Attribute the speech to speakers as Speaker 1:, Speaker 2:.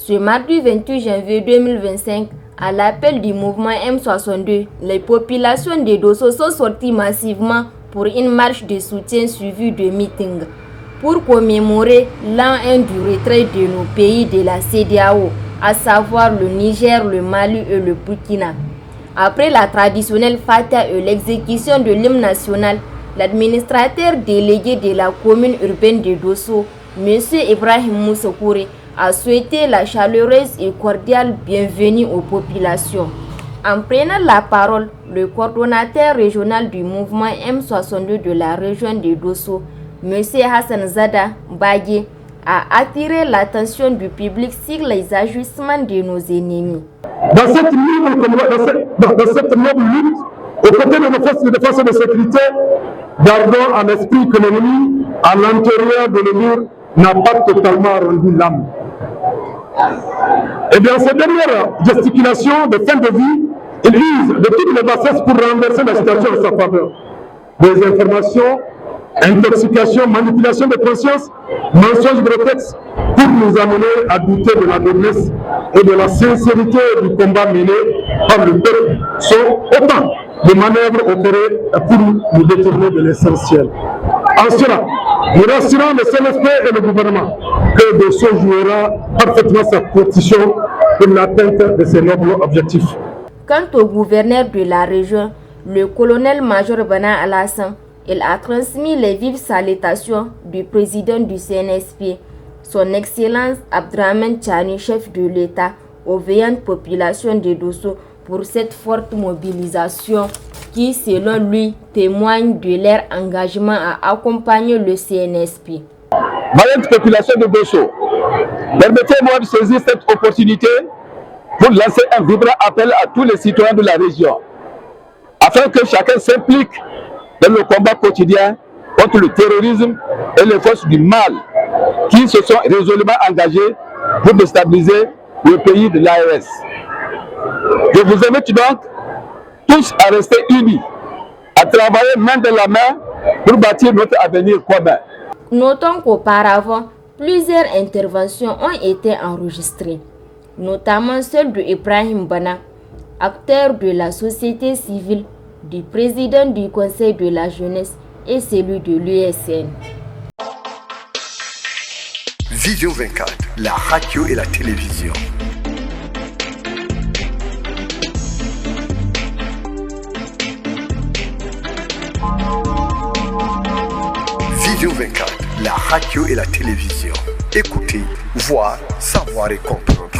Speaker 1: Ce mardi 28 janvier 2025, à l'appel du mouvement M62, les populations de Dosso sont sorties massivement pour une marche de soutien suivie de meetings pour commémorer l'an 1 du retrait de nos pays de la CEDEAO, à savoir le Niger, le Mali et le Burkina. Après la traditionnelle fata et l'exécution de l'hymne national, l'administrateur délégué de la commune urbaine de Dosso, M. Ibrahim Moussakouri, a souhaité la chaleureuse et cordiale bienvenue aux populations. En prenant la parole, le coordonnateur régional du mouvement M62 de la région de Dosso, M. Hassan Zada Bagé, a attiré l'attention du public sur les agissements de nos ennemis.
Speaker 2: Dans cette noble lutte, aux côtés de nos forces de défense et de sécurité, gardons en esprit que l'ennemi, à l'intérieur de l'ennemi, n'a pas totalement rendu l'âme. Et bien, ces dernières gesticulations de fin de vie, ils usent de toutes les bassesses pour renverser la situation en sa faveur. Des informations, intoxication, manipulation de conscience, mensonges grotesques pour nous amener à douter de la noblesse et de la sincérité du combat mené par le peuple sont autant de manœuvres opérées pour nous détourner de l'essentiel. En cela, nous rassurons le CNSP et le gouvernement que Dosso jouera parfaitement sa partition pour l'atteinte de ces nobles objectifs.
Speaker 1: Quant au gouverneur de la région, le colonel-major Bana Alassane, il a transmis les vives salutations du président du CNSP, son Excellence Abdrahmane Tchani, chef de l'État, aux veillantes populations de Dosso pour cette forte mobilisation qui, selon lui, témoigne de leur engagement à accompagner le CNSP.
Speaker 3: Vaillante population de Dosso, permettez-moi de saisir cette opportunité pour lancer un vibrant appel à tous les citoyens de la région, afin que chacun s'implique dans le combat quotidien contre le terrorisme et les forces du mal qui se sont résolument engagées pour déstabiliser le pays de l'AES. Je vous invite donc tous à rester unis, à travailler main dans la main pour bâtir notre avenir commun.
Speaker 1: Notons qu'auparavant, plusieurs interventions ont été enregistrées, notamment celle de Ibrahim Bana, acteur de la société civile, du président du Conseil de la jeunesse et celui de l'USN.
Speaker 4: Vision 24, la radio et la télévision. Vision 24, la radio et la télévision. Écoutez, voir, savoir et comprendre.